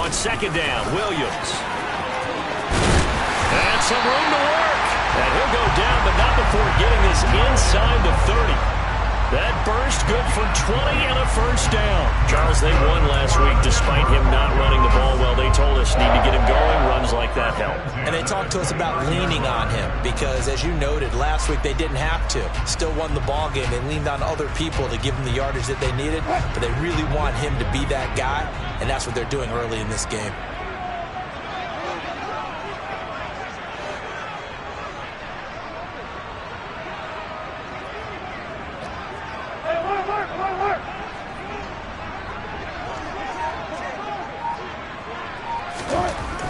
on second down. Williams. And some room to work. And he'll go down, but not before getting this inside the 30. That burst good for 20 and a first down. Charles, they won last week despite him not running the ball well. They told us need to get him going. Runs like that help. And they talked to us about leaning on him because, as you noted, last week they didn't have to. Still won the ball game. They leaned on other people to give them the yardage that they needed, but they really want him to be that guy, and that's what they're doing early in this game.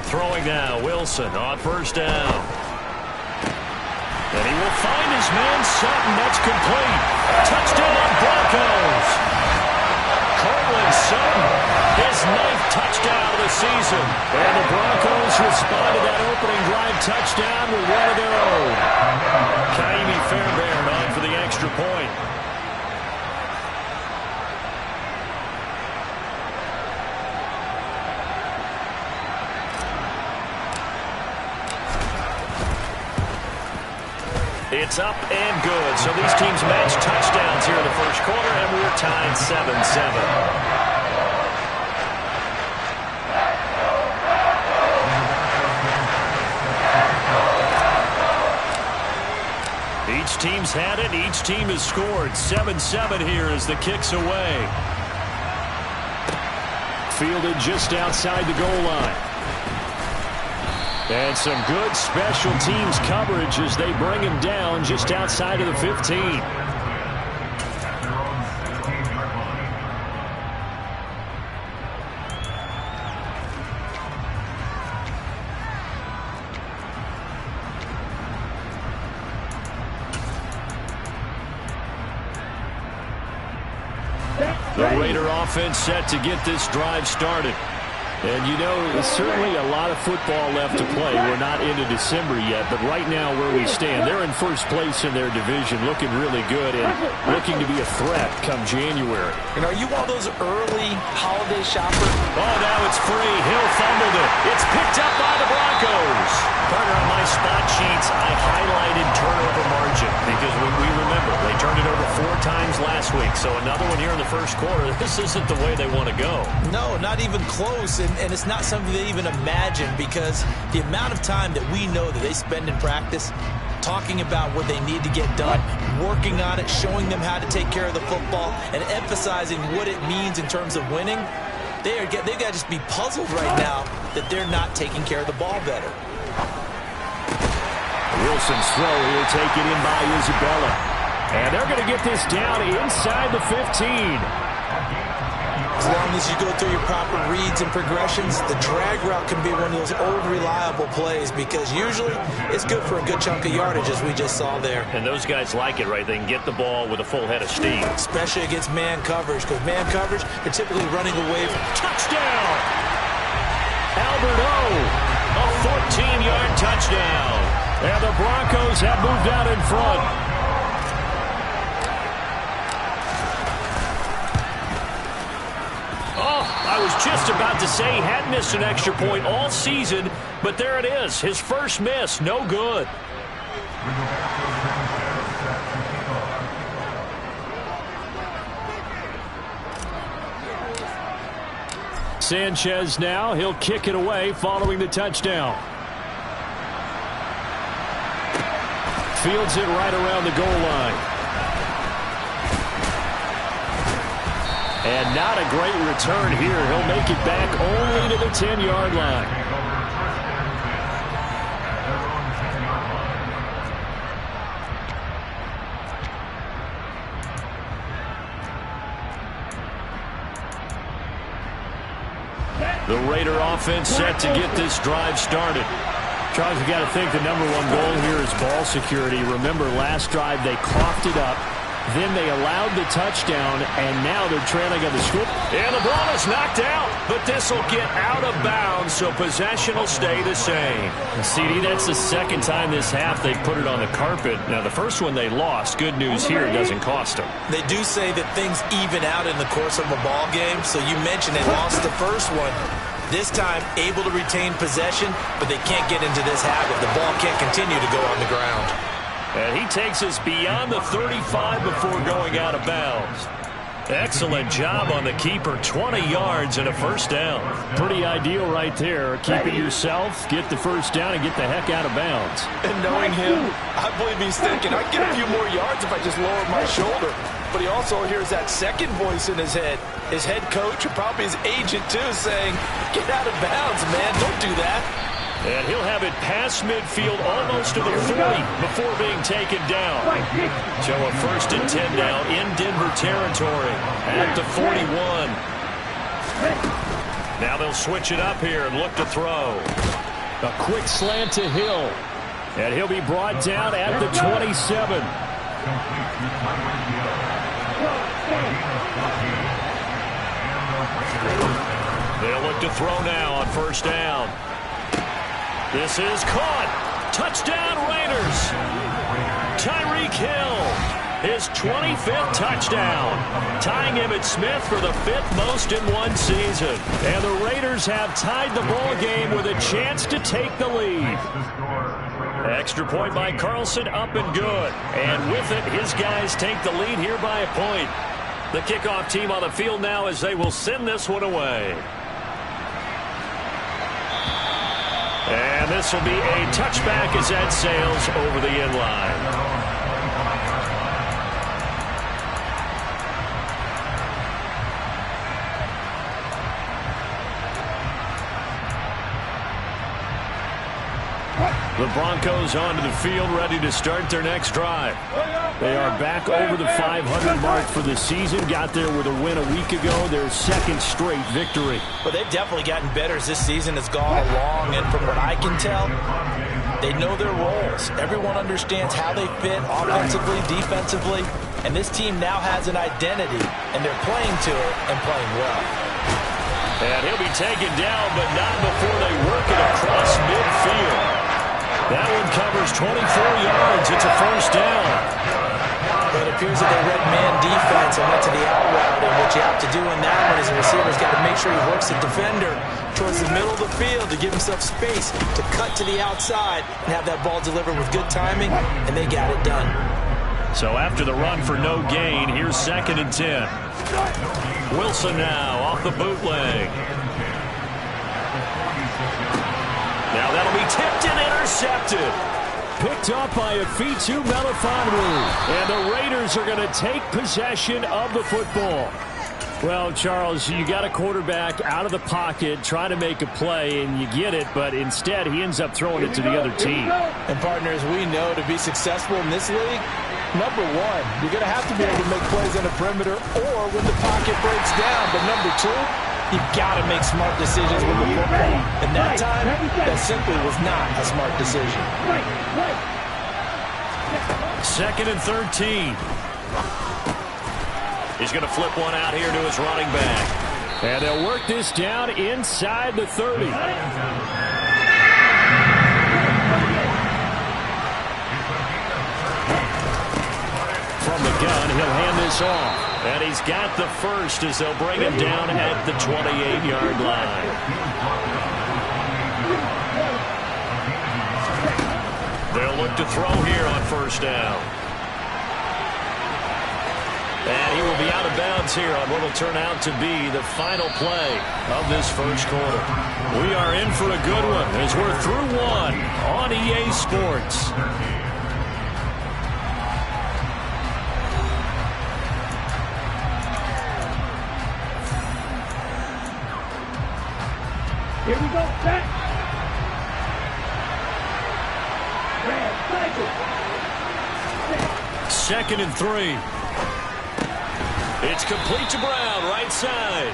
Throwing now, Wilson on first down. And he will find his man Sutton. That's complete. Touchdown Broncos. Cortland Sutton, his 9th touchdown of the season. And the Broncos respond to that opening drive touchdown with one of their own. Kaimi Fairbairn on for the extra point. It's up and good. So these teams match touchdowns here in the first quarter, and we're tied 7-7. Each team's had it. Each team has scored. 7-7 here as the kick's away. Fielded just outside the goal line. And some good special teams coverage as they bring him down just outside of the 15. The Raider offense set to get this drive started. And, you know, there's certainly a lot of football left to play. We're not into December yet, but right now where we stand, they're in first place in their division, looking really good and looking to be a threat come January. And are you one of those early holiday shoppers? Oh, now it's free. Hill fumbled it. It's picked up by the Broncos. Partner, on my spot sheets, I highlighted turnover margin because we remember they turned it over 4 times last week. So another one here in the first quarter. This isn't the way they want to go. No, not even close. And it's not something they even imagine because the amount of time that we know that they spend in practice talking about what they need to get done, working on it, showing them how to take care of the football, and emphasizing what it means in terms of winning, they've got to just be puzzled right now that they're not taking care of the ball better. Wilson's throw here taken in by Isabella. And they're going to get this down inside the 15. As long as you go through your proper reads and progressions, the drag route can be one of those old reliable plays because usually it's good for a good chunk of yardage as we just saw there. And those guys like it, right? They can get the ball with a full head of steam. Especially against man coverage because man coverage, they're typically running away from touchdown. Albert O, a 14-yard touchdown. And the Broncos have moved out in front. I was just about to say he hadn't missed an extra point all season, but there it is. His first miss, no good. Sanchez now, he'll kick it away following the touchdown. Fields it right around the goal line. And not a great return here. He'll make it back only to the 10-yard line. The Raider offense set to get this drive started. Charles, you got to think the number one goal here is ball security. Remember, last drive they coughed it up. Then they allowed the touchdown, and now they're trailing on the score. And the ball is knocked out, but this will get out of bounds, so possession will stay the same. CD, that's the second time this half they put it on the carpet. Now, the first one they lost. Good news here, it doesn't cost them. They do say that things even out in the course of a ball game, so you mentioned they lost the first one. This time, able to retain possession, but they can't get into this habit. The ball can't continue to go on the ground. And he takes us beyond the 35 before going out of bounds. Excellent job on the keeper. 20 yards and a first down. Pretty ideal right there. Keep it yourself, get the first down, and get the heck out of bounds. And knowing him, I believe he's thinking, I can get a few more yards if I just lower my shoulder. But he also hears that second voice in his head. His head coach, or probably his agent too, saying, get out of bounds, man. Don't do that. And he'll have it past midfield almost to the 40 before being taken down. So a 1st and 10 now in Denver territory at the 41. Now they'll switch it up here and look to throw. A quick slant to Hill. And he'll be brought down at the 27. They'll look to throw now on 1st down. This is caught. Touchdown, Raiders. Tyreek Hill, his 25th touchdown, tying Emmitt Smith for the 5th most in one season. And the Raiders have tied the ball game with a chance to take the lead. Extra point by Carlson, up and good. And with it, his guys take the lead here by a point. The kickoff team on the field now as they will send this one away. And this will be a touchback as that sails over the end line. The Broncos onto the field, ready to start their next drive. They are back over the 500 mark for the season. Got there with a win a week ago, their 2nd straight victory. Well, they've definitely gotten better as this season has gone along, and from what I can tell, they know their roles. Everyone understands how they fit offensively, defensively, and this team now has an identity, and they're playing to it and playing well. And he'll be taken down, but not before they work it across midfield. That one covers 24 yards. It's a 1st down. But it appears that they read man defense and went to the out route. And what you have to do in that one is the receiver's got to make sure he works the defender towards the middle of the field to give himself space to cut to the outside and have that ball delivered with good timing, and they got it done. So after the run for no gain, here's 2nd and 10. Wilson now off the bootleg. Now that'll be tipped and intercepted. Picked up by Afitu Melifonwu. And the Raiders are going to take possession of the football. Well, Charles, you got a quarterback out of the pocket trying to make a play, and you get it, but instead he ends up throwing it to the other team. And partners, we know to be successful in this league, number one, you're going to have to be able to make plays on the perimeter or when the pocket breaks down. But number two, you've got to make smart decisions with the football. And that time, that simply was not a smart decision. 2nd and 13. He's going to flip one out here to his running back. And they'll work this down inside the 30. From the gun, he'll hand this off. And he's got the first as they'll bring him down at the 28-yard line. They'll look to throw here on 1st down. And he will be out of bounds here on what will turn out to be the final play of this 1st quarter. We are in for a good one as we're through one on EA Sports. Here we go, set. 2nd and 3. It's complete to Brown, right side.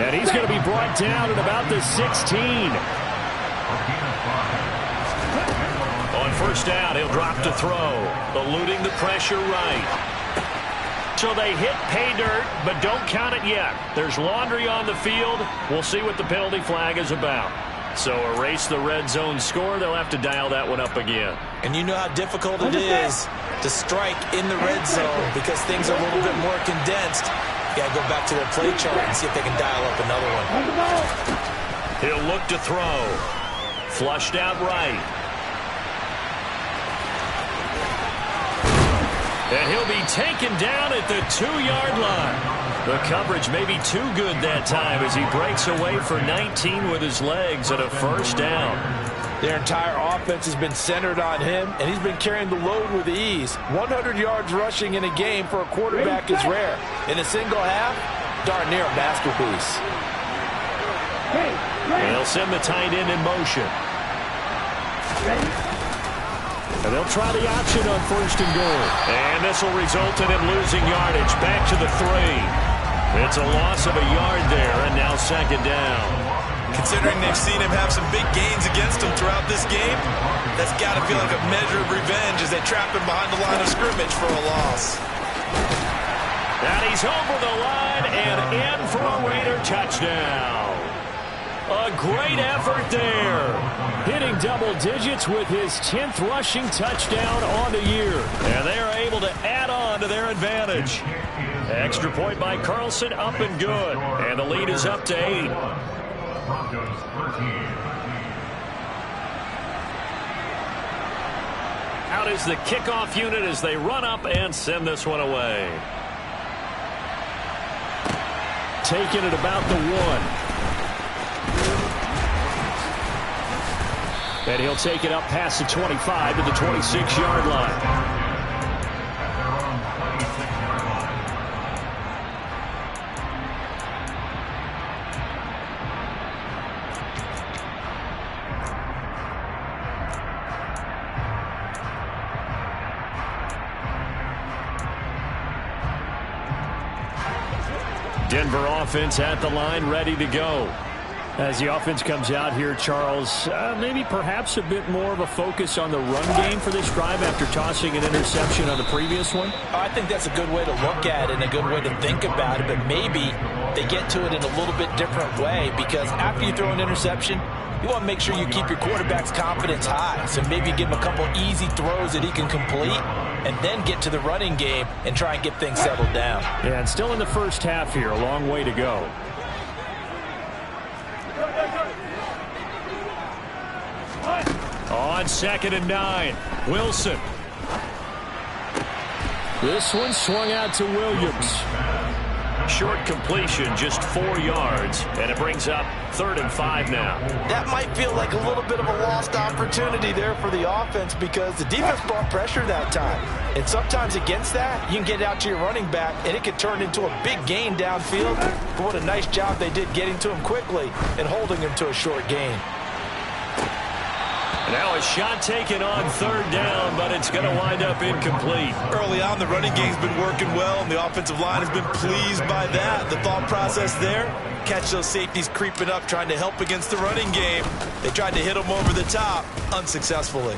And he's going to be brought down at about the 16. On 1st down, he'll drop to throw, eluding the pressure right. So they hit pay dirt, but don't count it yet. There's laundry on the field. We'll see what the penalty flag is about. So erase the red zone score. They'll have to dial that one up again. And you know how difficult it is to strike in the red zone because things are a little bit more condensed. You got to go back to their play chart and see if they can dial up another one. He'll look to throw. Flushed out right. And he'll be taken down at the 2-yard line. The coverage may be too good that time as he breaks away for 19 with his legs and a first down. Their entire offense has been centered on him, and he's been carrying the load with ease. 100 yards rushing in a game for a quarterback is rare. In a single half, darn near a masterpiece. And they'll send the tight end in motion. And they'll try the option on 1st and goal. And this will result in him losing yardage. Back to the 3. It's a loss of a yard there, and now 2nd down. Considering they've seen him have some big gains against him throughout this game, that's got to feel like a measure of revenge as they trap him behind the line of scrimmage for a loss. And he's over the line and in for a Raider touchdown. A great effort there. Hitting double digits with his 10th rushing touchdown on the year. And they are able to add on to their advantage. Extra point by Carlson, up and good. And the lead is up to 8. Out is the kickoff unit as they run up and send this one away. Taking it about the 1. And he'll take it up past the 25 to the 26-yard line. Denver offense at the line, ready to go. As the offense comes out here, Charles, maybe perhaps a bit more of a focus on the run game for this drive after tossing an interception on the previous one? I think that's a good way to look at it and a good way to think about it, but maybe they get to it in a little bit different way because after you throw an interception, you want to make sure you keep your quarterback's confidence high. So maybe give him a couple easy throws that he can complete and then get to the running game and try and get things settled down. Yeah, and still in the first half here, a long way to go. On 2nd and 9, Wilson. This one swung out to Williams. Short completion, just 4 yards, and it brings up 3rd and 5 now. That might feel like a little bit of a lost opportunity there for the offense because the defense brought pressure that time. And sometimes against that, you can get out to your running back, and it can turn into a big gain downfield. But what a nice job they did getting to him quickly and holding him to a short gain. Now a shot taken on 3rd down, but it's going to wind up incomplete. Early on, the running game's been working well, and the offensive line has been pleased by that. The thought process there, catch those safeties creeping up, trying to help against the running game. They tried to hit them over the top, unsuccessfully.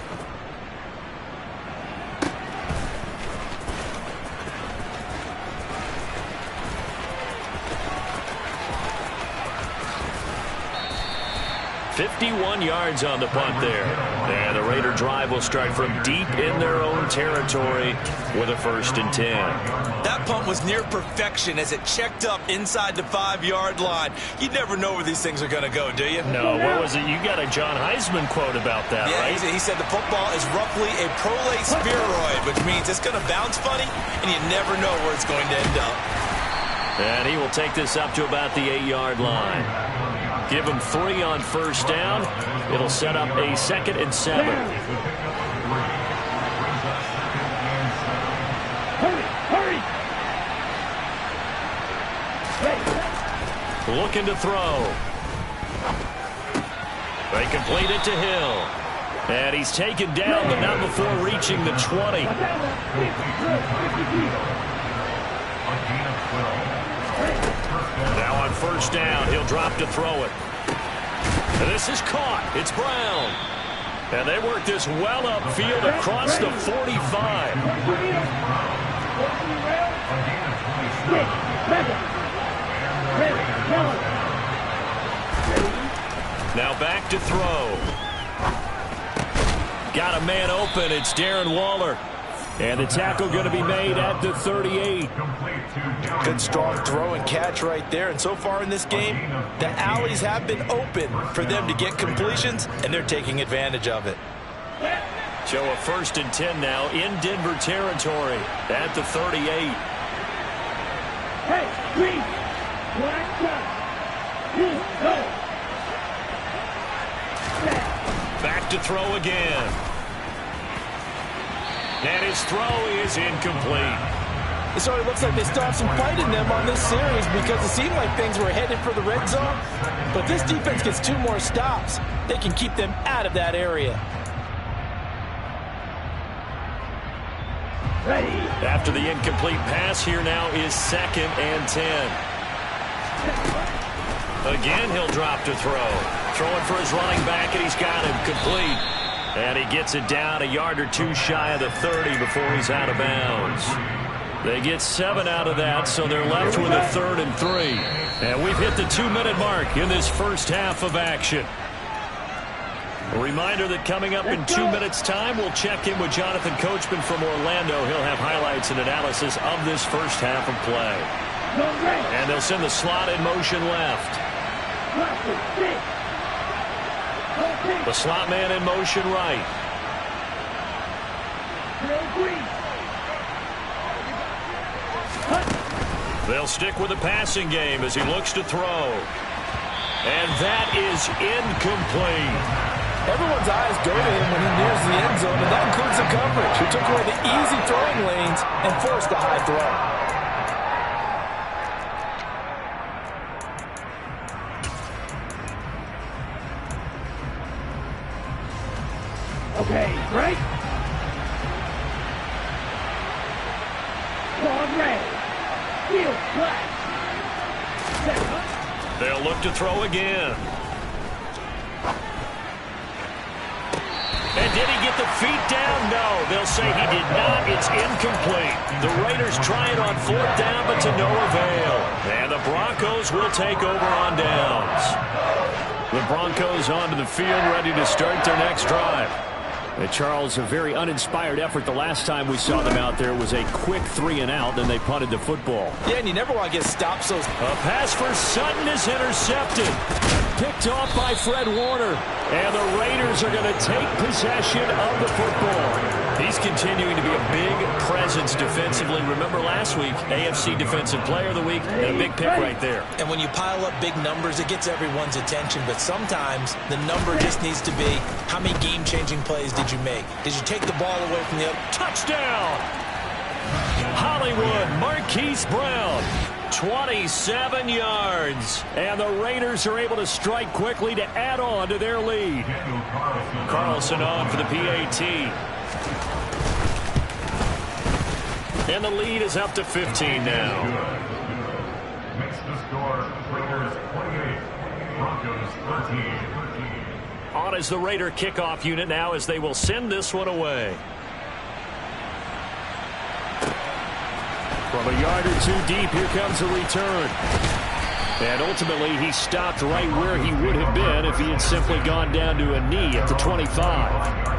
.51 yards on the punt there. And the Raider drive will start from deep in their own territory with a 1st and 10. That punt was near perfection as it checked up inside the 5-yard line. You never know where these things are going to go, do you? No, what was it? You got a John Heisman quote about that, yeah, right? He said the football is roughly a prolate spheroid, which means it's going to bounce funny, and you never know where it's going to end up. And he will take this up to about the 8-yard line. Give him 3 on 1st down. It'll set up a 2nd and 7. Hurry! Looking to throw. They complete it to Hill. And he's taken down, but not before reaching the 20. Now on 1st down, he'll drop to throw it. And this is caught. It's Brown. And they work this well upfield across the 45. Now back to throw. Got a man open. It's Darren Waller. And the tackle going to be made at the 38. Good strong throw and catch right there. And so far in this game, the alleys have been open for them to get completions, and they're taking advantage of it. So a 1st and 10 now in Denver territory at the 38. Hey, please. Back to throw again. And his throw is incomplete. It sort of looks like they still have some fight in them on this series because it seemed like things were headed for the red zone. But this defense gets 2 more stops. They can keep them out of that area. Ready. After the incomplete pass, here now is 2nd and 10. Again, he'll drop to throw. Throwing for his running back, and he's got him complete. And he gets it down a yard or 2 shy of the 30 before he's out of bounds. They get 7 out of that, so they're left with a 3rd and 3. And we've hit the 2-minute mark in this first half of action. A reminder that coming up in 2 minutes' time, we'll check in with Jonathan Coachman from Orlando. He'll have highlights and analysis of this first half of play. And they'll send the slot in motion left. The slot man in motion right. They'll stick with the passing game as he looks to throw. And that is incomplete. Everyone's eyes go to him when he nears the end zone, and that includes the coverage, who took away the easy throwing lanes and forced the high throw. Okay, break. Ball ready. Field flat. They'll look to throw again. And did he get the feet down? No, they'll say he did not. It's incomplete. The Raiders try it on 4th down, but to no avail. And the Broncos will take over on downs. The Broncos onto the field, ready to start their next drive. And Charles, a very uninspired effort the last time we saw them out there. It was a quick 3 and out, then they punted the football. Yeah, and you never want to get stopped. So a pass for Sutton is intercepted. Picked off by Fred Warner. And the Raiders are going to take possession of the football. He's continuing to be a big presence defensively. Remember last week, AFC Defensive Player of the Week, and a big pick right there. And when you pile up big numbers, it gets everyone's attention. But sometimes the number just needs to be, how many game-changing plays did you make? Did you take the ball away from the other? Touchdown! Hollywood, Marquise Brown. 27 yards. And the Raiders are able to strike quickly to add on to their lead. Carlson on for the PAT. And the lead is up to 15 now. Makes the score, Raiders 28, Broncos 13. On is the Raider kickoff unit now as they will send this one away. From a yard or 2 deep, here comes a return. And ultimately, he stopped right where he would have been if he had simply gone down to a knee at the 25.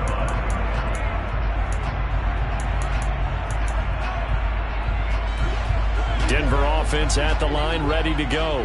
Denver offense at the line, ready to go.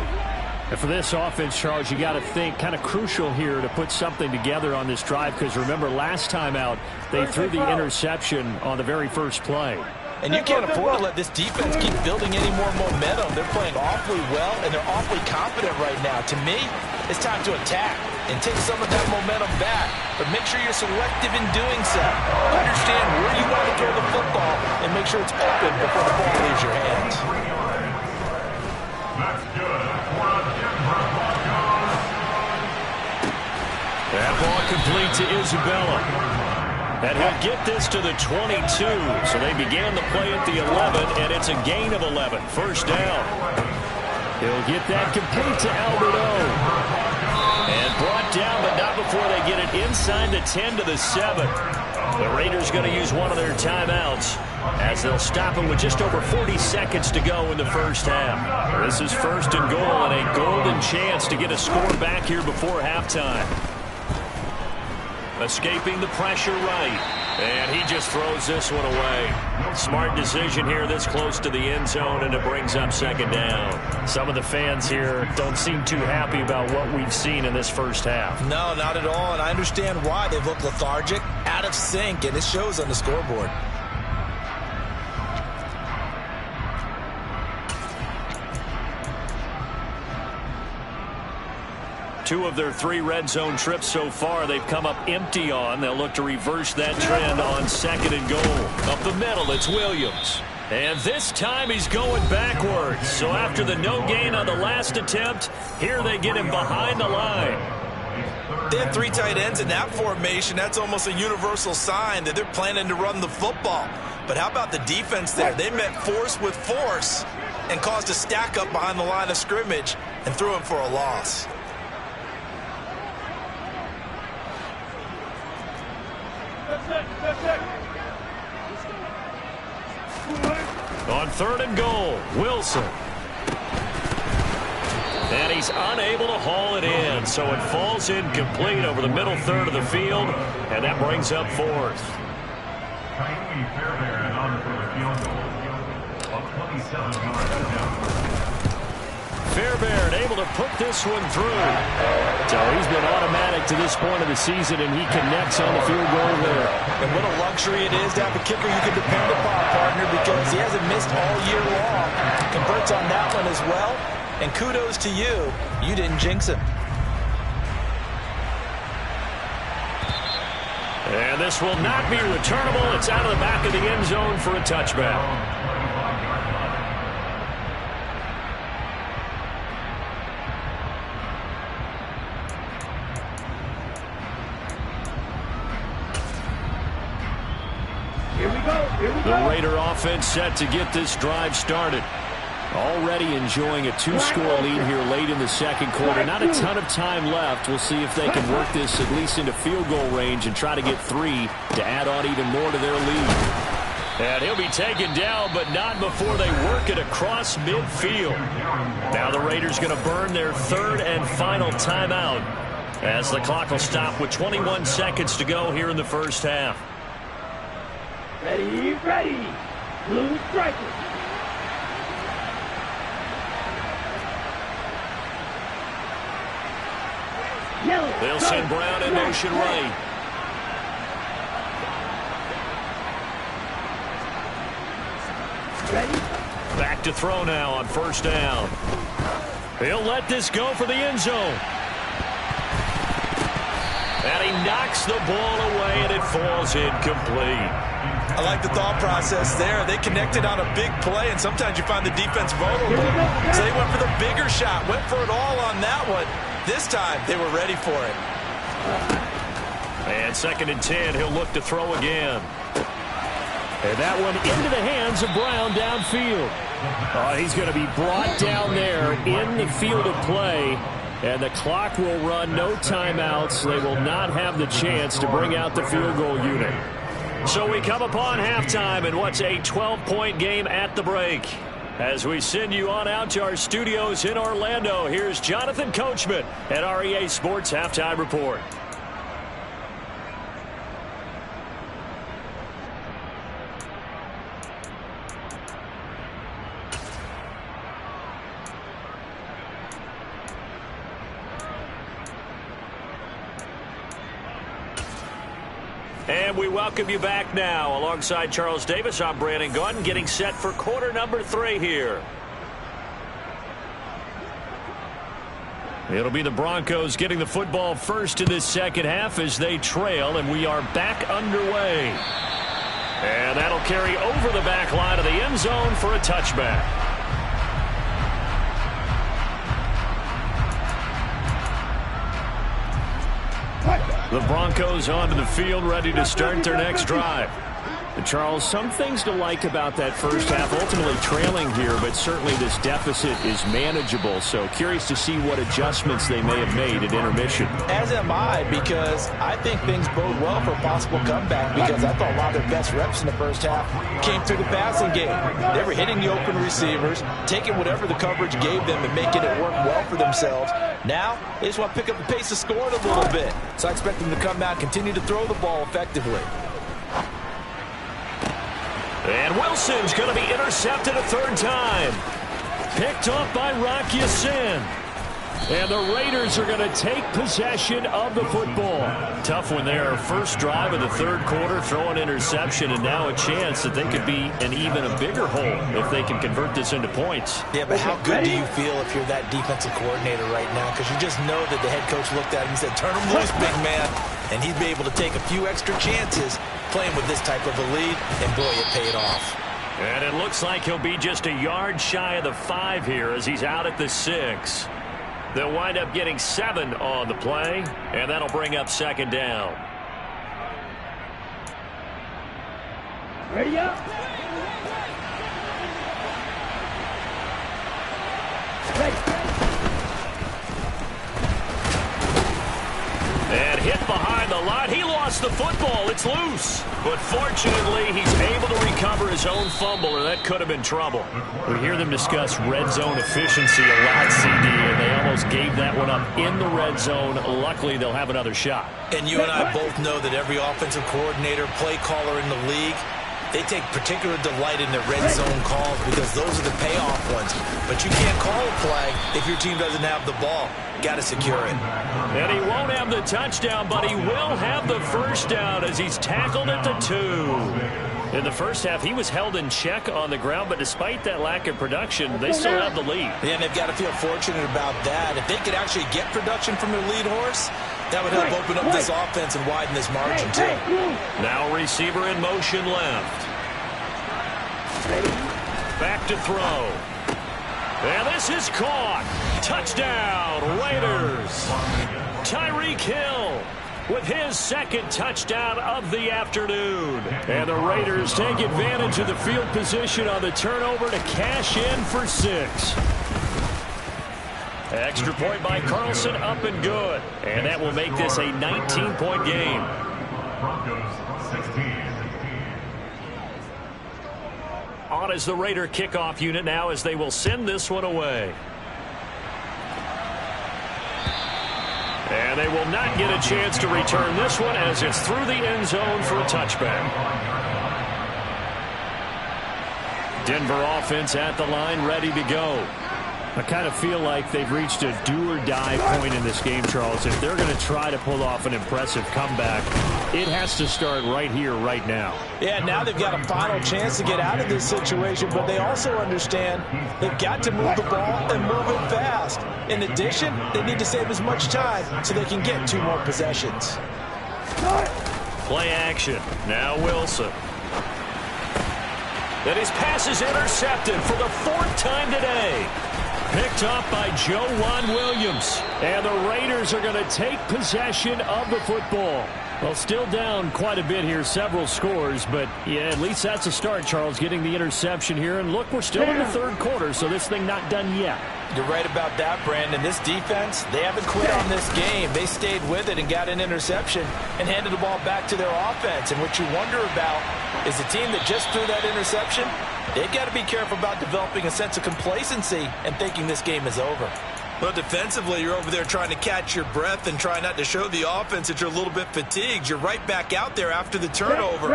And for this offense, Charles, you got to think kind of crucial here to put something together on this drive, because remember last time out, they threw the interception on the very first play. And you can't afford to let this defense keep building any more momentum. They're playing awfully well, and they're awfully confident right now. To me, it's time to attack and take some of that momentum back. But make sure you're selective in doing so. Understand where you want to throw the football and make sure it's open before the ball leaves your hands. That's good for a Denver Broncos. That ball complete to Isabella. And he'll get this to the 22. So they began the play at the 11, and it's a gain of 11. First down. He'll get that complete to Alberto. And brought down, but not before they get it inside the 10 to the 7. The Raiders going to use one of their timeouts as they'll stop him with just over 40 seconds to go in the first half. This is 1st and goal, and a golden chance to get a score back here before halftime. Escaping the pressure right. And he just throws this one away. Smart decision here this close to the end zone, and it brings up second down. Some of the fans here don't seem too happy about what we've seen in this first half. No, not at all, and I understand why. They've looked lethargic, out of sync, and it shows on the scoreboard. Two of their 3 red zone trips so far, they've come up empty on. They'll look to reverse that trend on second and goal. Up the middle, it's Williams. And this time he's going backwards. So after the no gain on the last attempt, here they get him behind the line. They have 3 tight ends in that formation. That's almost a universal sign that they're planning to run the football. But how about the defense there? They met force with force and caused a stack up behind the line of scrimmage and threw him for a loss. On third and goal, Wilson. And he's unable to haul it in, so it falls incomplete over the middle third of the field, and that brings up fourth. Fairbairn on for the field goal of 27 yards. Fairbairn able to put this one through. So he's been automatic to this point of the season, and he connects on the field goal there. And what a luxury it is to have a kicker you can depend upon, partner, because he hasn't missed all year long. Converts on that one as well. And kudos to you. You didn't jinx him. And this will not be returnable. It's out of the back of the end zone for a touchback. The Raider offense set to get this drive started. Already enjoying a 2-score lead here late in the second quarter. Not a ton of time left. We'll see if they can work this at least into field goal range and try to get 3 to add on even more to their lead. And he'll be taken down, but not before they work it across midfield. Now the Raiders going to burn their 3rd and final timeout as the clock will stop with 21 seconds to go here in the first half. Ready, ready. Blue strikers. Yellow. They'll send Brown in motion right. Ready. Back to throw now on first down. He'll let this go for the end zone. And he knocks the ball away, and it falls incomplete. I like the thought process there. They connected on a big play, and sometimes you find the defense vulnerable. So they went for the bigger shot, went for it all on that one. This time, they were ready for it. And 2nd and 10, he'll look to throw again. And that one into the hands of Brown downfield. He's going to be brought down there in the field of play. And the clock will run, no timeouts. They will not have the chance to bring out the field goal unit. So we come upon halftime in what's a 12-point game at the break. As we send you on out to our studios in Orlando, here's Jonathan Coachman at REA Sports Halftime Report. And we welcome you back now. Alongside Charles Davis, I'm Brandon Gunn, getting set for quarter number 3 here. It'll be the Broncos getting the football first in this second half as they trail, and we are back underway. And that'll carry over the back line of the end zone for a touchback. The Broncos onto the field, ready to start their next drive. And Charles, some things to like about that first half. Ultimately trailing here, but certainly this deficit is manageable. So curious to see what adjustments they may have made at intermission. As am I, because I think things bode well for a possible comeback, because I thought a lot of their best reps in the first half came through the passing game. They were hitting the open receivers, taking whatever the coverage gave them and making it work well for themselves. Now, they just want to pick up the pace of scoring a little bit. So I expect them to come out and continue to throw the ball effectively. And Wilson's going to be intercepted a third time. Picked off by Rock Ya-Sin. And the Raiders are going to take possession of the football. Tough one there. First drive of the third quarter, throw an interception, and now a chance that they could be in even a bigger hole if they can convert this into points. Yeah, but how good do you feel if you're that defensive coordinator right now? Because you just know that the head coach looked at him and said, turn him loose, big man. And he'd be able to take a few extra chances playing with this type of a lead, and boy, it paid off. And it looks like he'll be just a yard shy of the 5 here as he's out at the 6. They'll wind up getting 7 on the play, and that'll bring up second down. Ready up. Ready. And hit behind the line. He lost the football. It's loose. But fortunately, he's able to recover his own fumble, or that could have been trouble. We hear them discuss red zone efficiency a lot, CD, and they almost gave that one up in the red zone. Luckily, they'll have another shot. And you and I both know that every offensive coordinator, play caller in the league, they take particular delight in their red zone calls because those are the payoff ones. But you can't call a play if your team doesn't have the ball. Got to secure it. And he won't have the touchdown, but he will have the first down as he's tackled at the 2. In the first half, he was held in check on the ground, but despite that lack of production, they still have the lead. Yeah, and they've got to feel fortunate about that. If they could actually get production from their lead horse, that would help open up this offense and widen this margin, too. Now receiver in motion left. Back to throw. And this is caught. Touchdown, Raiders. Tyreek Hill with his second touchdown of the afternoon. And the Raiders take advantage of the field position on the turnover to cash in for 6. Extra point by Carlson, up and good. And that will make this a 19-point game. Broncos 16. On is the Raider kickoff unit now as they will send this one away. And they will not get a chance to return this one as it's through the end zone for a touchback. Denver offense at the line, ready to go. I kind of feel like they've reached a do-or-die point in this game, Charles. If they're going to try to pull off an impressive comeback, it has to start right here, right now. Yeah, now they've got a final chance to get out of this situation, but they also understand they've got to move the ball and move it fast. In addition, they need to save as much time so they can get 2 more possessions. Play action. Now Wilson. Then his pass is intercepted for the 4th time today. Picked up by Joejuan Williams. And the Raiders are going to take possession of the football. Well, still down quite a bit here, several scores, but yeah, at least that's a start, Charles, getting the interception here. And look, we're still in the third quarter, so this thing not done yet. You're right about that, Brandon. This defense, they haven't quit on this game. They stayed with it and got an interception and handed the ball back to their offense. And what you wonder about is the team that just threw that interception, they've got to be careful about developing a sense of complacency and thinking this game is over. Well, defensively, you're over there trying to catch your breath and try not to show the offense that you're a little bit fatigued. You're right back out there after the turnover.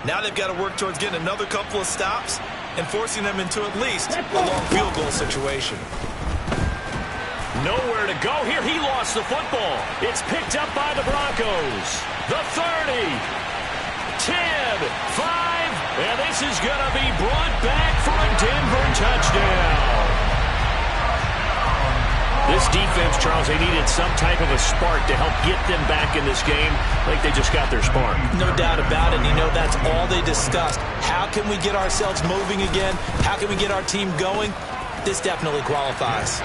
Now they've got to work towards getting another couple of stops and forcing them into at least a long field goal situation. Nowhere to go here. He lost the football. It's picked up by the Broncos. The 30, 10, 5, and this is going to be brought back for a Denver touchdown. This defense, Charles, they needed some type of a spark to help get them back in this game. I think they just got their spark. No doubt about it. You know, that's all they discussed. How can we get ourselves moving again? How can we get our team going? This definitely qualifies.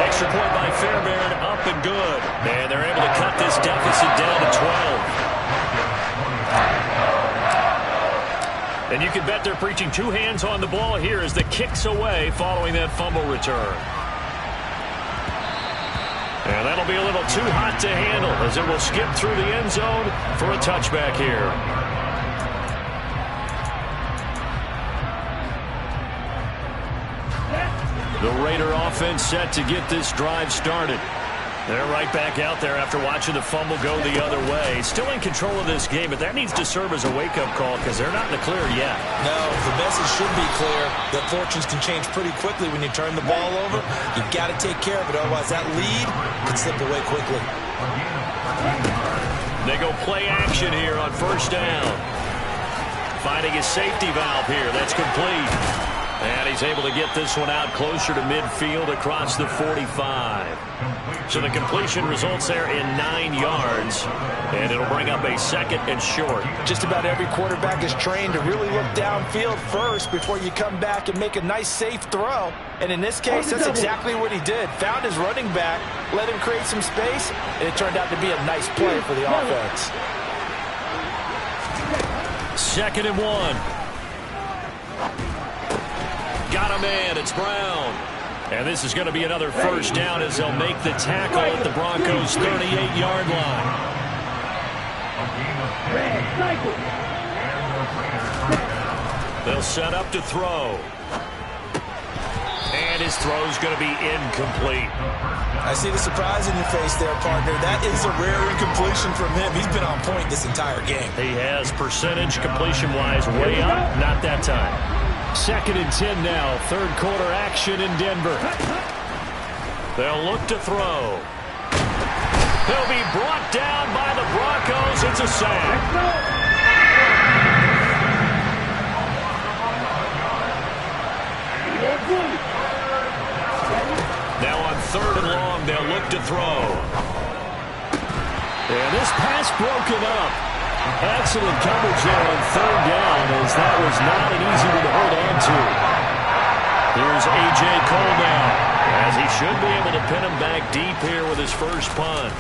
Extra point by Fairbairn, up and good. And they're able to cut this deficit down to 12. And you can bet they're preaching 2 hands on the ball here as the kick's away following that fumble return. And that'll be a little too hot to handle as it will skip through the end zone for a touchback here. The Raider offense set to get this drive started. They're right back out there after watching the fumble go the other way. Still in control of this game, but that needs to serve as a wake-up call because they're not in the clear yet. No, the message should be clear that fortunes can change pretty quickly when you turn the ball over. You've got to take care of it, otherwise that lead could slip away quickly. They go play action here on first down. Finding his safety valve here. That's complete. And he's able to get this one out closer to midfield across the 45. So the completion results there in 9 yards. And it'll bring up a 2nd and short. Just about every quarterback is trained to really look downfield first before you come back and make a nice, safe throw. And in this case, that's exactly what he did. Found his running back, let him create some space, and it turned out to be a nice play for the offense. 2nd and 1. Got a man. It's Brown. And this is going to be another first down as they'll make the tackle at the Broncos' 38-yard line. They'll set up to throw. And his throw's going to be incomplete. I see the surprise in your face there, partner. That is a rare incompletion from him. He's been on point this entire game. He has percentage completion-wise way up. Not that time. 2nd and 10 now. 3rd quarter action in Denver. They'll look to throw. He'll be brought down by the Broncos. It's a sack. Now on 3rd and long, they'll look to throw. And this pass broken up. Excellent coverage there on 3rd down, as that was not an easy one to hold on to. Here's A.J. Cole now, as he should be able to pin him back deep here with his first punt.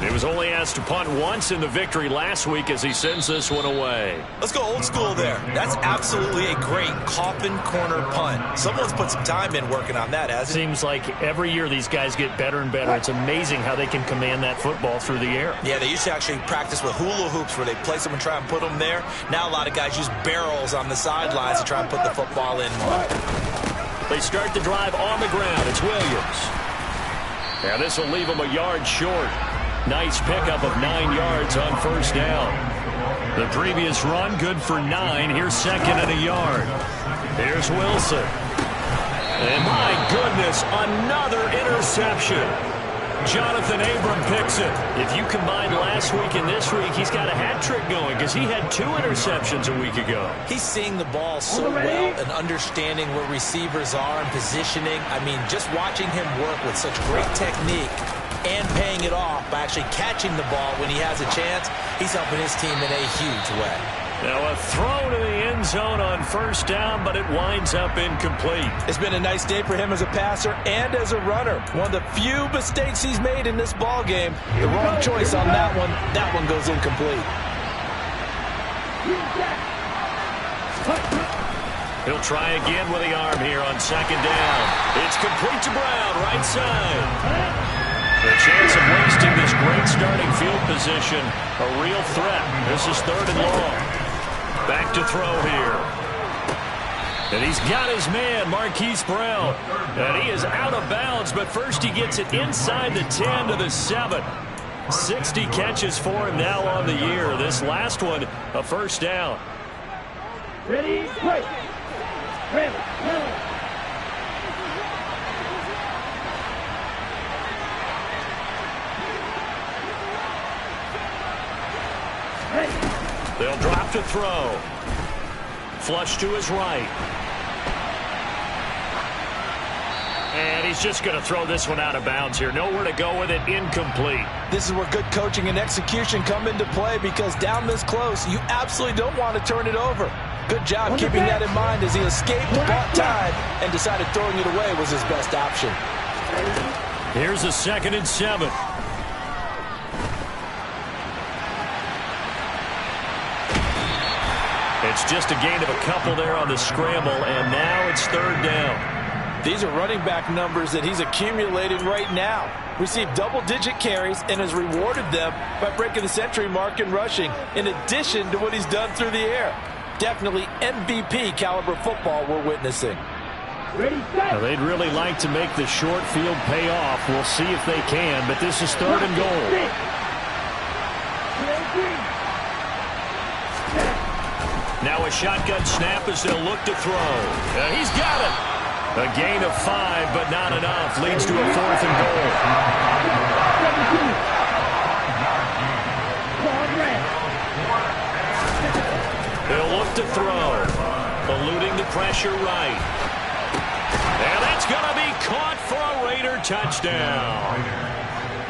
He was only asked to punt once in the victory last week as he sends this one away. Let's go old school there. That's absolutely a great coffin corner punt. Someone's put some time in working on that, hasn't it? Seems like every year these guys get better and better. It's amazing how they can command that football through the air. Yeah, they used to actually practice with hula hoops where they place them and try and put them there. Now a lot of guys use barrels on the sidelines to try and put the football in more. They start the drive on the ground. It's Williams. Now this will leave them a yard short. Nice pickup of 9 yards on first down. The previous run, good for 9. Here's 2nd and a yard. Here's Wilson. And my goodness, another interception. Jonathan Abram picks it. If you combine last week and this week, he's got a hat trick going because he had 2 interceptions a week ago. He's seeing the ball so well and understanding where receivers are and positioning. I mean, just watching him work with such great technique and paying it off by actually catching the ball when he has a chance, he's helping his team in a huge way. Now a throw to the end zone on first down, but it winds up incomplete. It's been a nice day for him as a passer and as a runner. One of the few mistakes he's made in this ball game. The wrong choice on that one. That one goes incomplete. He'll try again with the arm here on 2nd down. It's complete to Brown, right side. The chance of wasting this great starting field position, a real threat. This is 3rd and long. Back to throw here. And he's got his man, Marquise Brown. And he is out of bounds, but first he gets it inside the 10 to the 7. 60 catches for him now on the year. This last one, a first down. Ready, break. Ready, They'll drop to throw. Flush to his right. And he's just going to throw this one out of bounds here. Nowhere to go with it. Incomplete. This is where good coaching and execution come into play because down this close, you absolutely don't want to turn it over. Good job keeping that in mind as he escaped, bought time, and decided throwing it away was his best option. Here's a 2nd and 7. It's just a gain of a couple there on the scramble, and now it's 3rd down. These are running back numbers that he's accumulating right now. Received double-digit carries and has rewarded them by breaking the century mark in rushing, in addition to what he's done through the air. Definitely MVP caliber football we're witnessing. Ready, set. Now, they'd really like to make the short field pay off. We'll see if they can, but this is 3rd and goal. Now a shotgun snap as they'll look to throw. He's got it. A gain of 5, but not enough. Leads to a 4th and goal. They'll look to throw. Eluding the pressure right. And that's going to be caught for a Raider touchdown.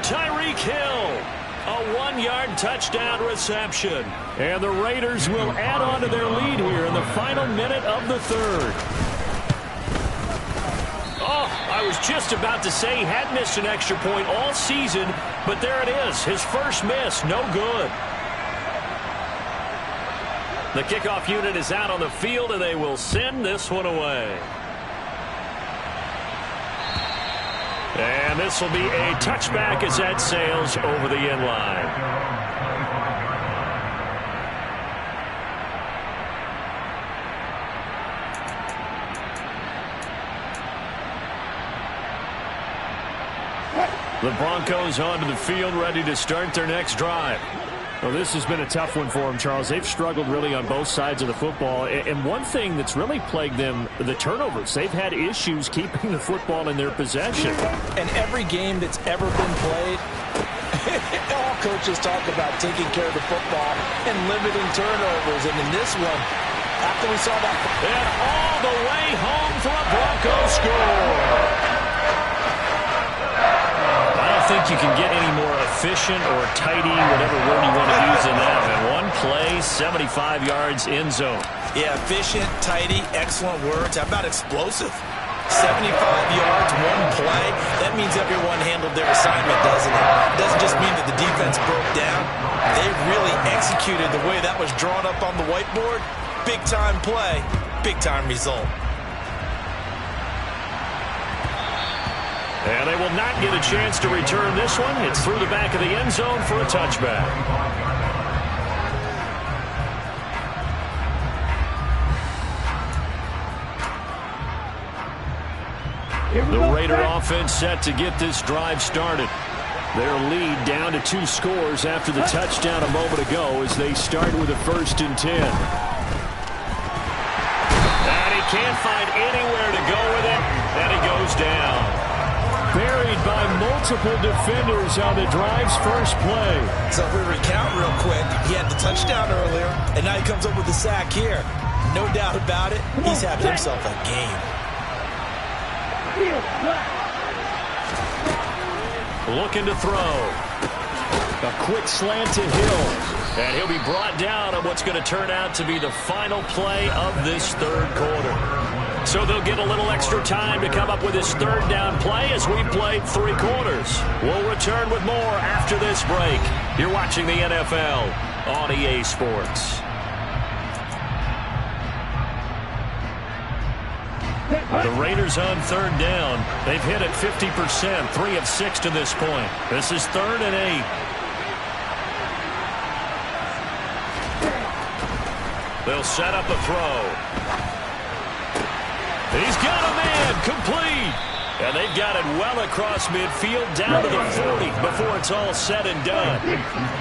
Tyreek Hill. A 1-yard touchdown reception. And the Raiders will add on to their lead here in the final minute of the 3rd. Oh, I was just about to say he had missed an extra point all season, but there it is. His first miss, no good. The kickoff unit is out on the field, and they will send this one away. And this will be a touchback as that sails over the end line. The Broncos onto the field, ready to start their next drive. Well, this has been a tough one for them, Charles. They've struggled really on both sides of the football. And one thing that's really plagued them, the turnovers. They've had issues keeping the football in their possession. And every game that's ever been played, all coaches talk about taking care of the football and limiting turnovers. And in this one, after we saw that, and all the way home for a Broncos score. I don't think you can get any more efficient or tidy, whatever word you want to use in that. And one play, 75 yards in zone. Yeah, efficient, tidy, excellent words. How about explosive? 75 yards, one play. That means everyone handled their assignment, doesn't it? It doesn't just mean that the defense broke down. They really executed the way that was drawn up on the whiteboard. Big-time play, big-time result. And they will not get a chance to return this one. It's through the back of the end zone for a touchback. The Raider offense set to get this drive started. Their lead down to 2 scores after the touchdown a moment ago as they start with a 1st and 10. And he can't find anywhere to go with it, and he goes down. Buried by multiple defenders on the drive's first play. So if we recount real quick, he had the touchdown earlier, and now he comes up with the sack here. No doubt about it, he's having himself a game. Looking to throw. A quick slant to Hill. And he'll be brought down on what's going to turn out to be the final play of this 3rd quarter. So they'll get a little extra time to come up with this 3rd down play as we played 3 quarters. We'll return with more after this break. You're watching the NFL on EA Sports. The Raiders on 3rd down. They've hit it 50%, 3 of 6 to this point. This is 3rd and 8. They'll set up a throw. He's got a man, complete. And they've got it well across midfield, down to the 40 before it's all said and done.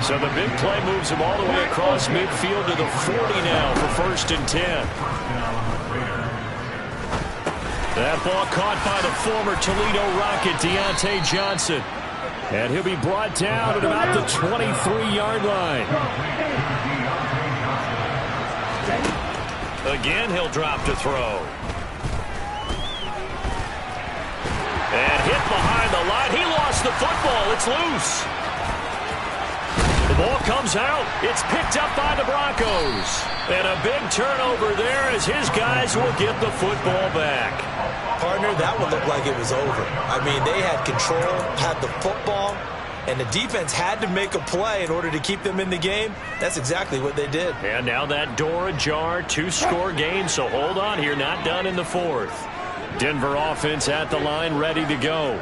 So the big play moves him all the way across midfield to the 40 now for 1st and 10. That ball caught by the former Toledo Rocket, Deontay Johnson. And he'll be brought down at about the 23-yard line. Again, he'll drop to throw. And hit behind the line. He lost the football. It's loose. The ball comes out. It's picked up by the Broncos. And a big turnover there as his guys will get the football back. Partner, that would look like it was over. I mean, they had control, had the football, and the defense had to make a play in order to keep them in the game. That's exactly what they did. And now that door ajar, 2-score game, so hold on here, not done in the 4th. Denver offense at the line, ready to go.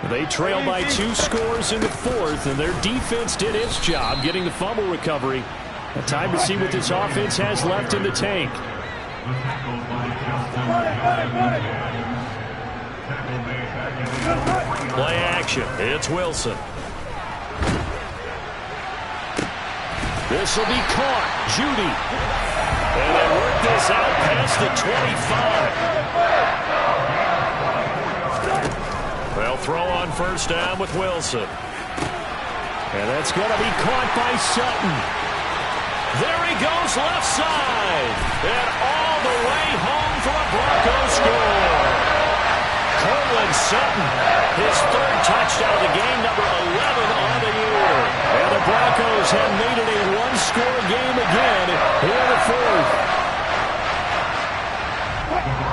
They trail by 2 scores in the 4th, and their defense did its job getting the fumble recovery. A time to see what this offense has left in the tank. Play action. It's Wilson. This will be caught. Judy. And they work this out past the 25. They'll throw on first down with Wilson. And that's going to be caught by Sutton. There he goes left side. And all the way home for a Broncos score. Cortland Sutton, his third touchdown of the game, number 11 on the year. And the Broncos have made it a one-score game again here in the fourth.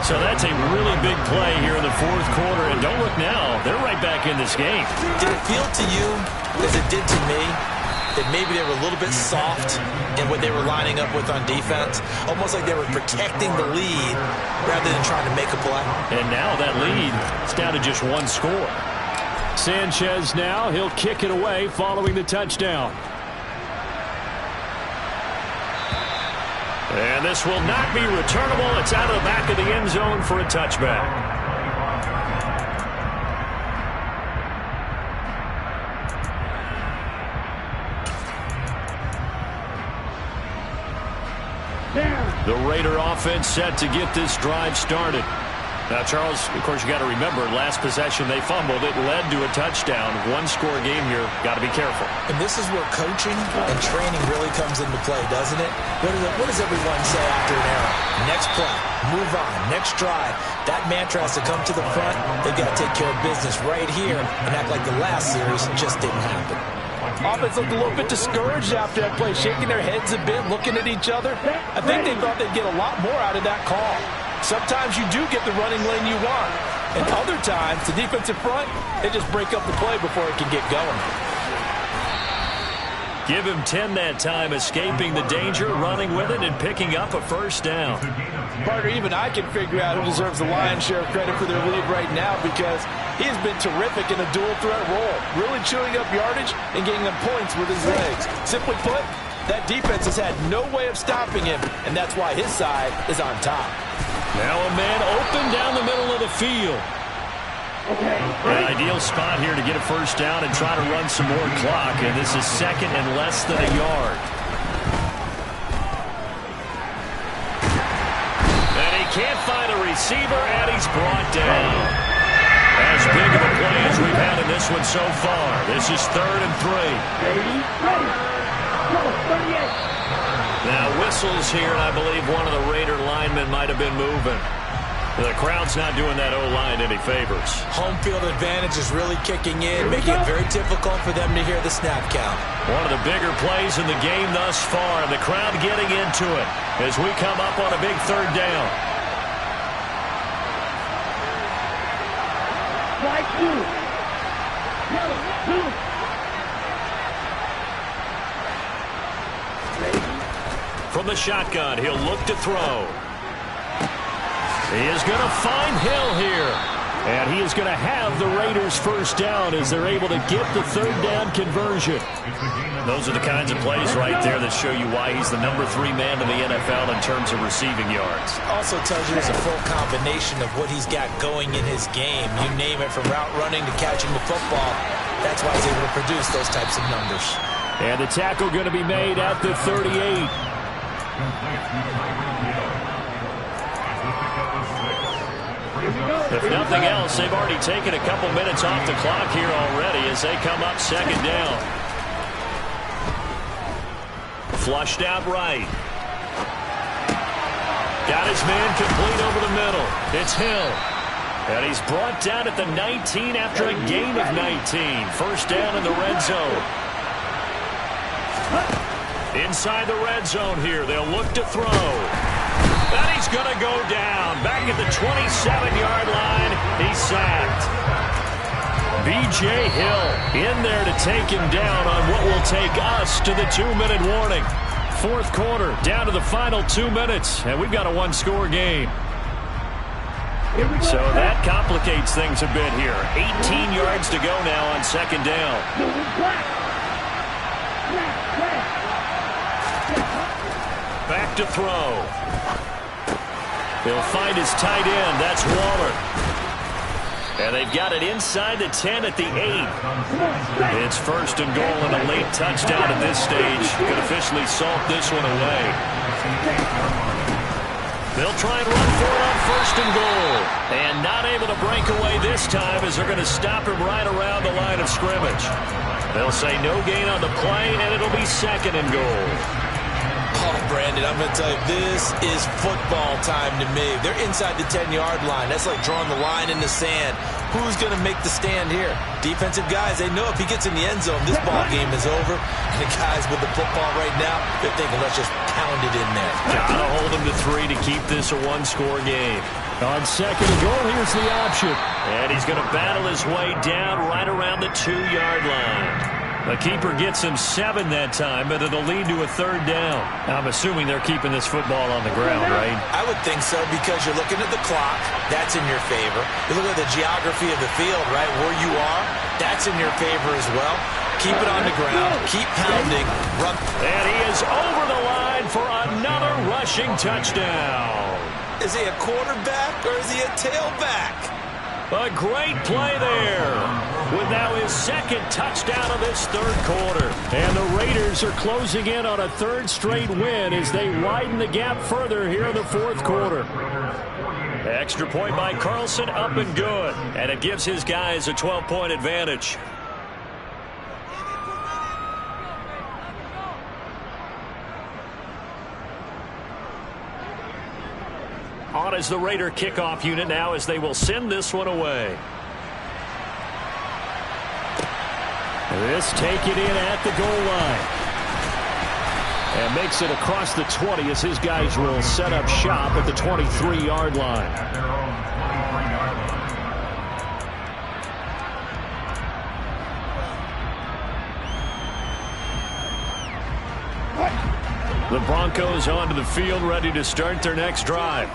So that's a really big play here in the fourth quarter. And don't look now, they're right back in this game. Did it feel to you, as it did to me, that maybe they were a little bit soft in what they were lining up with on defense? Almost like they were protecting the lead rather than trying to make a play. And now that lead is down to just one score. Sanchez now, he'll kick it away following the touchdown. And this will not be returnable. It's out of the back of the end zone for a touchback. The Raider offense set to get this drive started. Now, Charles, of course, you got to remember, last possession they fumbled. It led to a touchdown. One-score game here. Got to be careful. And this is where coaching and training really comes into play, doesn't it? What does everyone say after an error? Next play, move on, next drive. That mantra has to come to the front. They've got to take care of business right here and act like the last series just didn't happen. Offense looked a little bit discouraged after that play, shaking their heads a bit, looking at each other. I think they thought they'd get a lot more out of that call. Sometimes you do get the running lane you want. And other times, the defensive front, they just break up the play before it can get going. Give him 10 that time, escaping the danger, running with it, and picking up a first down. Partner, even I can figure out who deserves the lion's share of credit for their lead right now because he has been terrific in a dual threat role, really chewing up yardage and getting them points with his legs. Simply put, that defense has had no way of stopping him, and that's why his side is on top. Now a man open down the middle of the field. An ideal spot here to get a first down and try to run some more clock, and this is second and less than a yard. And he can't find a receiver, and he's brought down. As big of a play as we've had in this one so far. This is 3rd and 3. Now whistles here, and I believe one of the Raider linemen might have been moving. The crowd's not doing that O-line any favors. Home field advantage is really kicking in, making it very difficult for them to hear the snap count. One of the bigger plays in the game thus far, and the crowd getting into it as we come up on a big 3rd down. From the shotgun, he'll look to throw. He is going to find Hill here. And he is going to have the Raiders first down as they're able to get the 3rd down conversion. Those are the kinds of plays right there that show you why he's the number 3 man in the NFL in terms of receiving yards. Also tells you it's a full combination of what he's got going in his game. You name it, from route running to catching the football. That's why he's able to produce those types of numbers. And the tackle going to be made at the 38. If nothing else, they've already taken a couple minutes off the clock here already as they come up 2nd down. Flushed out right. Got his man complete over the middle. It's Hill. And he's brought down at the 19 after a gain of 19. First down in the red zone. Inside the red zone here, they'll look to throw. And he's going to go down. Back at the 27-yard line, he's sacked. B.J. Hill in there to take him down on what will take us to the 2-minute warning. 4th quarter, down to the final 2 minutes, and we've got a one-score game. So that complicates things a bit here. 18 yards to go now on 2nd down. Back to throw. He'll find his tight end. That's Waller. And they've got it inside the 10 at the 8. It's first and goal and a late touchdown at this stage. Could officially salt this one away. They'll try and run for it on first and goal. And not able to break away this time as they're going to stop him right around the line of scrimmage. They'll say no gain on the play, and it'll be second and goal. Oh, Brandon, I'm going to tell you, this is football time to me. They're inside the 10-yard line. That's like drawing the line in the sand. Who's going to make the stand here? Defensive guys, they know if he gets in the end zone, this ball game is over. And the guys with the football right now, they're thinking, let's just pound it in there. Got to hold him to 3 to keep this a one-score game. On second and goal, here's the option. And he's going to battle his way down right around the 2-yard line. The keeper gets him 7 that time, but it'll lead to a third down. I'm assuming they're keeping this football on the ground, right? I would think so, because you're looking at the clock. That's in your favor. You look at the geography of the field, right, where you are. That's in your favor as well. Keep it on the ground. Keep pounding. Run. And he is over the line for another rushing touchdown. Is he a quarterback or is he a tailback? A great play there with now his second touchdown of this third quarter. And the Raiders are closing in on a third straight win as they widen the gap further here in the fourth quarter. Extra point by Carlson, up and good. And it gives his guys a 12-point advantage. On as the Raider kickoff unit now as they will send this one away. This take it in at the goal line. And makes it across the 20 as his guys will set up shop at the 23-yard line. At their own 23-yard line. The Broncos onto the field, ready to start their next drive.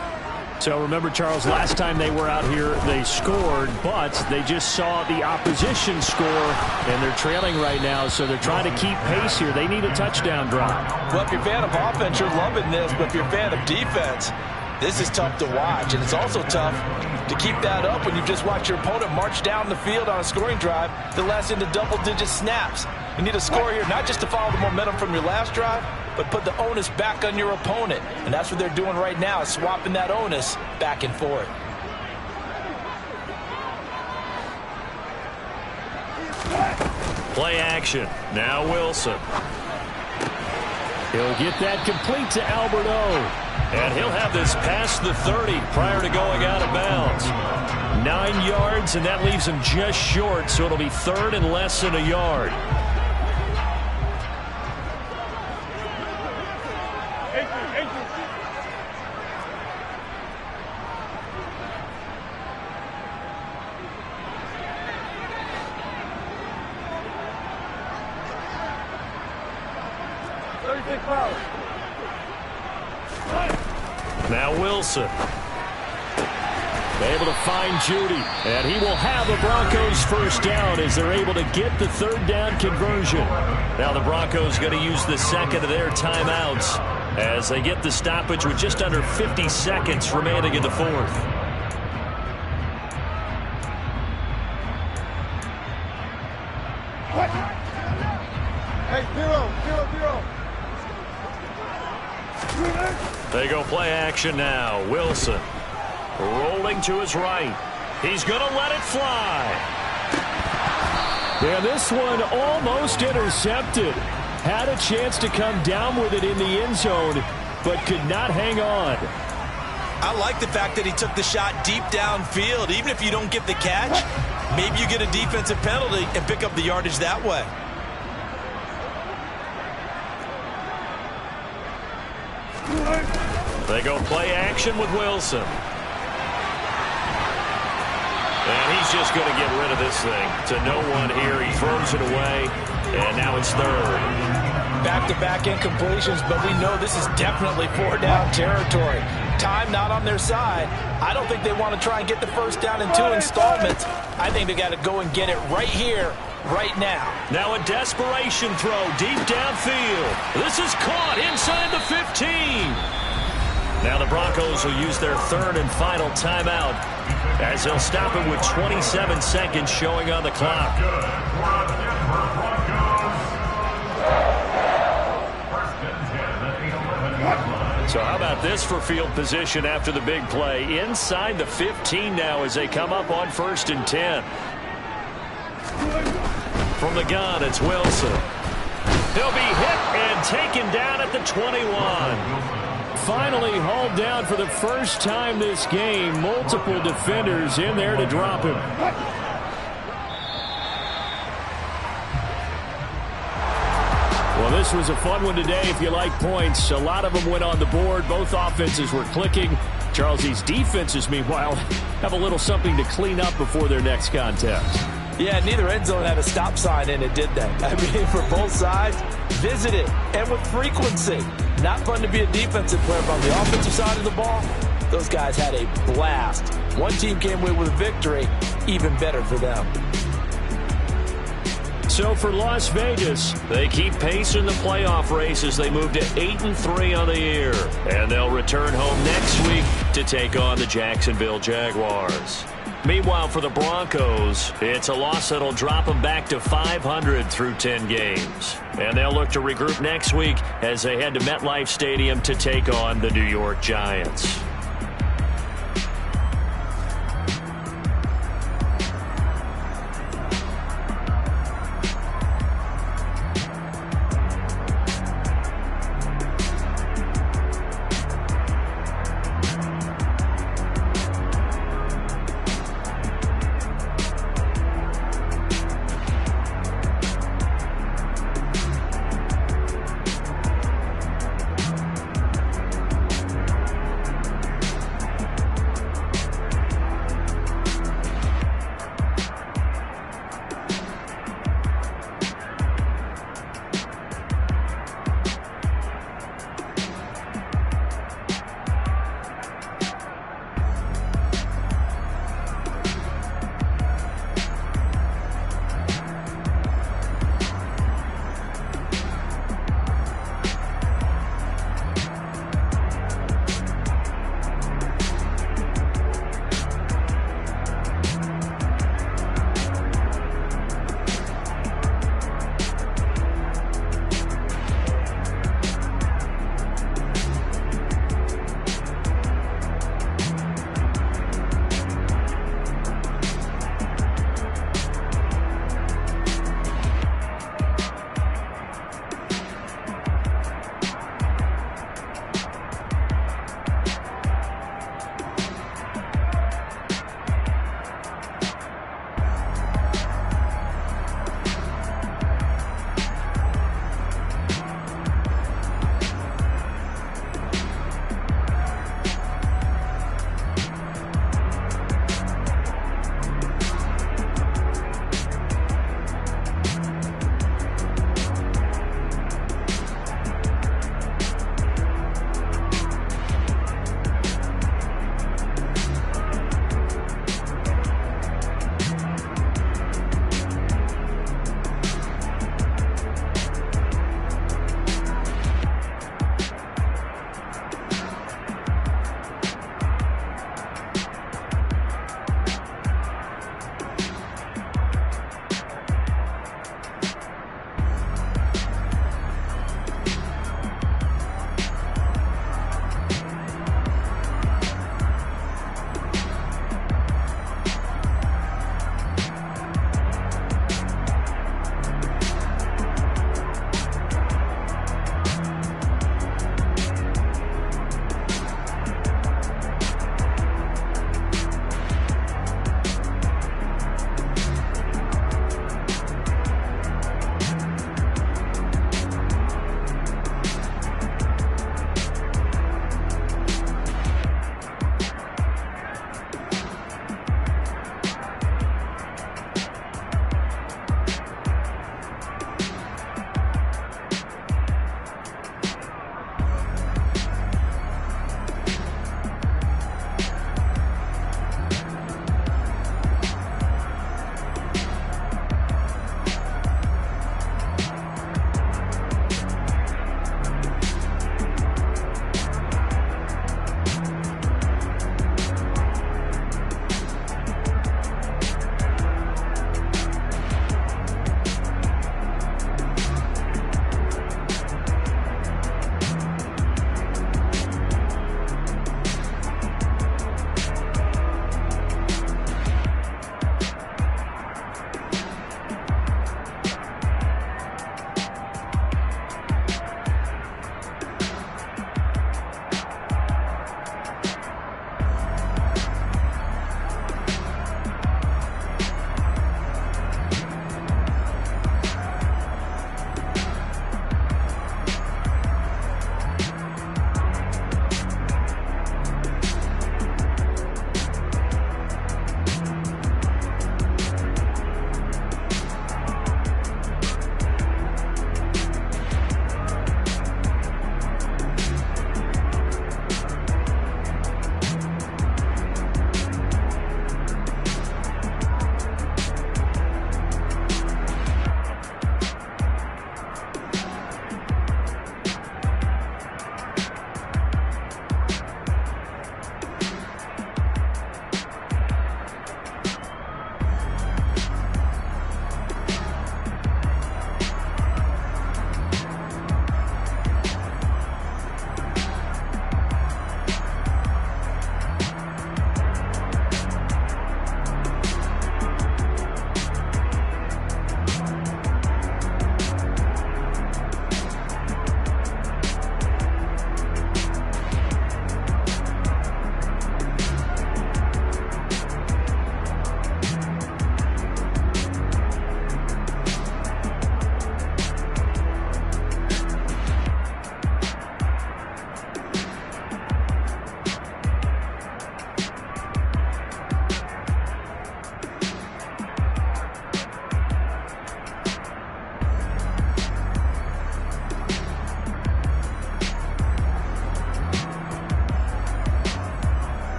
So remember, Charles, last time they were out here, they scored, but they just saw the opposition score, and they're trailing right now, so they're trying to keep pace here. They need a touchdown drive. Well, if you're a fan of offense, you're loving this, but if you're a fan of defense, this is tough to watch, and it's also tough to keep that up when you've just watched your opponent march down the field on a scoring drive that lasts into double-digit snaps. You need a score here, not just to follow the momentum from your last drive, but put the onus back on your opponent. And that's what they're doing right now, is swapping that onus back and forth. Play action. Now Wilson. He'll get that complete to Albert O. And he'll have this past the 30 prior to going out of bounds. 9 yards, and that leaves him just short, so it'll be third and less than a yard. Now Wilson. Able to find Judy. And he will have the Broncos first down as they're able to get the third down conversion. Now the Broncos going to use the second of their timeouts as they get the stoppage with just under 50 seconds remaining in the fourth. Hey, 0-0-0. They go play action now. Wilson rolling to his right. He's going to let it fly. And this one almost intercepted. Had a chance to come down with it in the end zone, but could not hang on. I like the fact that he took the shot deep downfield. Even if you don't get the catch, maybe you get a defensive penalty and pick up the yardage that way. They go play action with Wilson. And he's just going to get rid of this thing to no one here. He throws it away, and now it's third. Back-to-back incompletions, but we know this is definitely four-down territory. Time not on their side. I don't think they want to try and get the first down in 2 installments. I think they got to go and get it right here, right now. Now a desperation throw deep downfield. This is caught inside the 15. Now the Broncos will use their third and final timeout as they'll stop it with 27 seconds showing on the clock. Good for the Denver Broncos. First and 10 at the 11-yard line. So how about this for field position after the big play? Inside the 15 now as they come up on 1st and 10. From the gun, it's Wilson. He'll be hit and taken down at the 21. Finally hauled down for the first time this game. Multiple defenders in there to drop him. Well, this was a fun one today if you like points. A lot of them went on the board. Both offenses were clicking. Charles, these defenses, meanwhile, have a little something to clean up before their next contest. Yeah, neither end zone had a stop sign in it, did they? I mean, for both sides, visit it, and with frequency. Not fun to be a defensive player, but on the offensive side of the ball, those guys had a blast. One team came away with a victory, even better for them. So for Las Vegas, they keep pace in the playoff race as they move to 8-3 on the year. And they'll return home next week to take on the Jacksonville Jaguars. Meanwhile, for the Broncos, it's a loss that'll drop them back to 500 through 10 games. And they'll look to regroup next week as they head to MetLife Stadium to take on the New York Giants.